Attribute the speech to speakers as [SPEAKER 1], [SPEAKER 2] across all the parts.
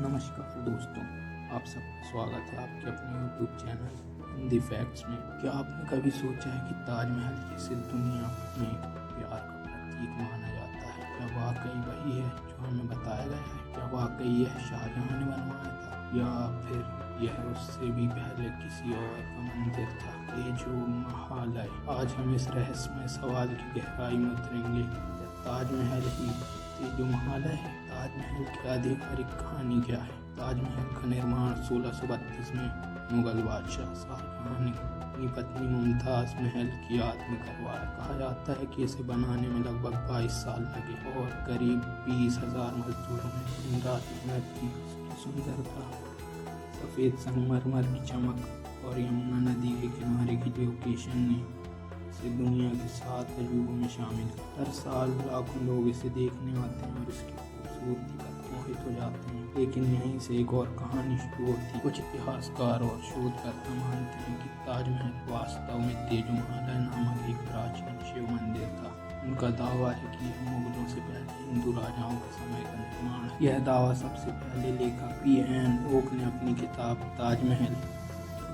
[SPEAKER 1] नमस्कार दोस्तों, आप सबका स्वागत है आपके अपने YouTube चैनल हिंदी फैक्ट्स में। क्या आपने कभी सोचा है कि ताजमहल किसी दुनिया में प्यार का प्रतीक माना जाता है? क्या वाकई वही है जो हमें बताया गया है? क्या वाकई यह शाहजहां ने बनवाया था या फिर यह उससे भी पहले किसी और का मंदिर था? ये जो महल है, आज हम इस रहस्यमय सवाल की गहराई में उतरेंगे। ताजमहल ही जो महल है, ताजमहल की आधिकारिक कहानी क्या है? ताजमहल का निर्माण 1632 में मुगल बादशाह शाहजहां ने अपनी पत्नी मुमताज महल की याद में करवाया। कहा जाता है कि इसे बनाने में लगभग 22 साल लगे और करीब 20,000 मजदूरों ने दिन रात मेहनत की। उसकी सुंदरता, सफ़ेद संगमरमर की चमक और यमुना नदी के किनारे की लोकेशन ने इसे दुनिया के 7 अजूबों में शामिल है। हर साल लाखों लोग इसे देखने आते हैं और इसकी खूबसूरती पर मोहित हो जाते हैं। लेकिन यहीं से एक और कहानी शुरू होती है। कुछ इतिहासकार और शोधकर्ता मानते हैं कि ताजमहल वास्तव में तेजोमहल नामक एक प्राचीन शिव मंदिर था। उनका दावा है कि यह मुगलों से पहले हिंदू राजाओं के समय का निर्माण है। यह दावा सबसे पहले लेखक P.N. ओक ने अपनी किताब ताजमहल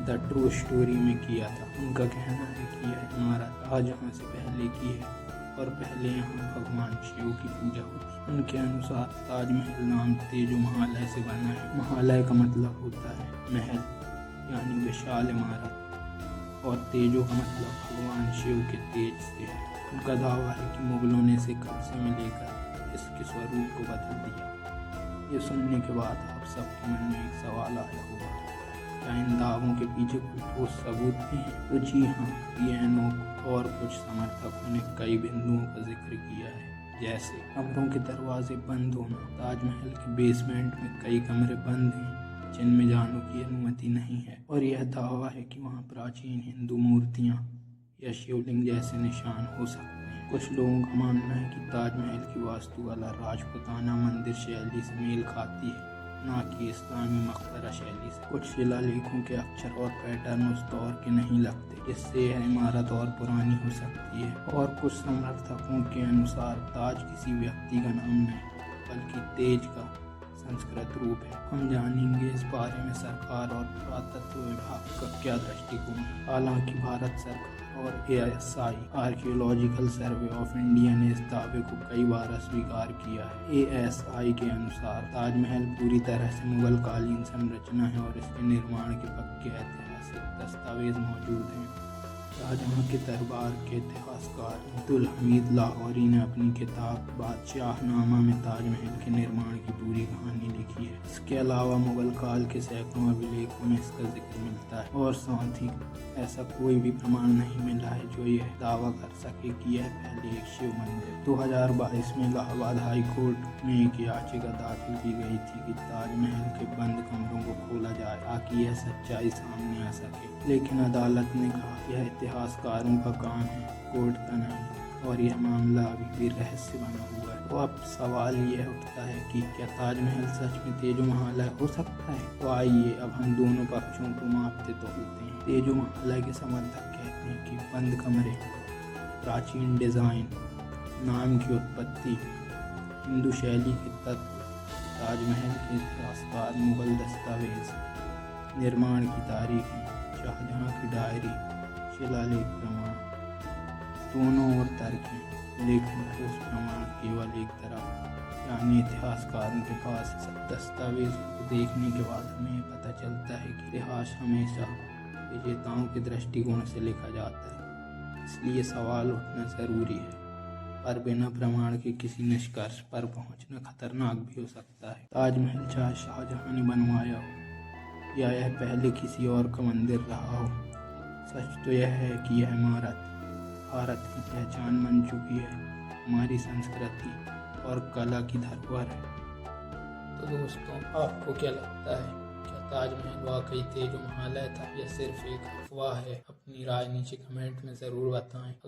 [SPEAKER 1] द ट्रू स्टोरी में किया था। उनका कहना है कि यह इमारत शाहजहां से पहले की है और पहले यहाँ भगवान शिव की पूजा होती। उनके अनुसार ताजमहल नाम तेजोमहल से बना है। महालय का मतलब होता है महल यानी विशाल इमारत, और तेजो का मतलब भगवान शिव के तेज से है। उनका दावा है कि मुगलों ने इसे कब्जे में लेकर इसके स्वरूप को बदल दिया। ये सुनने के बाद आप सबके मन में एक सवाल आया होगा, क्या इन दावों के पीछे कोई ठोस सबूत भी है? तो जी हाँ, P.N. ओक और कुछ समर्थकों ने कई बिंदुओं का जिक्र किया है, जैसे कमरों के दरवाजे बंद होना। ताजमहल के बेसमेंट में कई कमरे बंद हैं जिनमें जाने की अनुमति नहीं है, और यह दावा है कि वहाँ प्राचीन हिंदू मूर्तियाँ या शिवलिंग जैसे निशान हो सकते हैं। कुछ लोगों का मानना है कि ताजमहल की वास्तुकला राजपूताना मंदिर शैली से मेल खाती है, ना कि इस्लामी मकबरा शैली से। कुछ शिलालेखों के अक्षर और पैटर्न उस दौर के नहीं लगते, इससे यह इमारत और पुरानी हो सकती है। और कुछ समर्थकों के अनुसार ताज किसी व्यक्ति का नाम नहीं बल्कि तेज का संस्कृत रूप है। हम जानेंगे इस बारे में सरकार और पुरातत्व विभाग का क्या दृष्टिकोण है। हालांकि भारत सरकार और ASI archaeological survey of India ने इस दावे को कई बार अस्वीकार किया है। ASI के अनुसार ताजमहल पूरी तरह से मुगल कालीन संरचना है और इसके निर्माण के पक्के ऐतिहासिक दस्तावेज मौजूद हैं। शाहजहां के दरबार के इतिहासकार अब्दुल हमीद लाहौरी ने अपनी किताब बादशाहनामा में ताजमहल के निर्माण की पूरी कहानी लिखी है। इसके अलावा मुगल काल के सैकड़ों अभिलेखों में इसका जिक्र मिलता है, और साथ ही ऐसा कोई भी प्रमाण नहीं मिला है जो यह दावा कर सके कि यह पहले एक शिव मंदिर। 2022 में इलाहाबाद हाई कोर्ट में एक याचिका दाखिल की गई थी कि ताजमहल के बंद कमरों को खोला जाए ताकि यह सच्चाई सामने आ सके, लेकिन अदालत ने कहा यह इतिहासकारों का काम है, कोर्ट का नहीं, और यह मामला अभी भी रहस्य बना हुआ है। तो अब सवाल यह उठता है कि क्या ताजमहल सच में तेजोमहल हो सकता है? तो आइए अब हम दोनों पक्षों को मापते तोलते हैं। तेजोमहल के समर्थक कहते हैं कि बंद कमरे, प्राचीन डिजाइन, नाम की उत्पत्ति, हिंदू शैली के तत्व, ताजमहल के इतिहासकार, मुगल दस्तावेज, निर्माण की तारीखें, शाहजहां की डायरी, शिलालेख प्रमाण, दोनों और तर्क हैं, लेकिन ठोस प्रमाण केवल एक तरफ यानी इतिहासकारों के पास। सब दस्तावेज को देखने के बाद हमें पता चलता है कि इतिहास हमेशा विजेताओं के दृष्टिकोण से लिखा जाता है, इसलिए सवाल उठना जरूरी है, पर बिना प्रमाण के किसी निष्कर्ष पर पहुंचना खतरनाक भी हो सकता है। ताजमहल चाहे शाहजहां ने बनवाया हो या यह पहले किसी और का मंदिर रहा हो, सच तो यह है कि यह इमारत भारत की पहचान बन चुकी है, हमारी संस्कृति और कला की धरोहर है। तो दोस्तों, आपको क्या लगता है, क्या ताजमहल वाकई तेजोमहल था या सिर्फ एक अफवाह है? अपनी राय नीचे कमेंट में ज़रूर बताएं।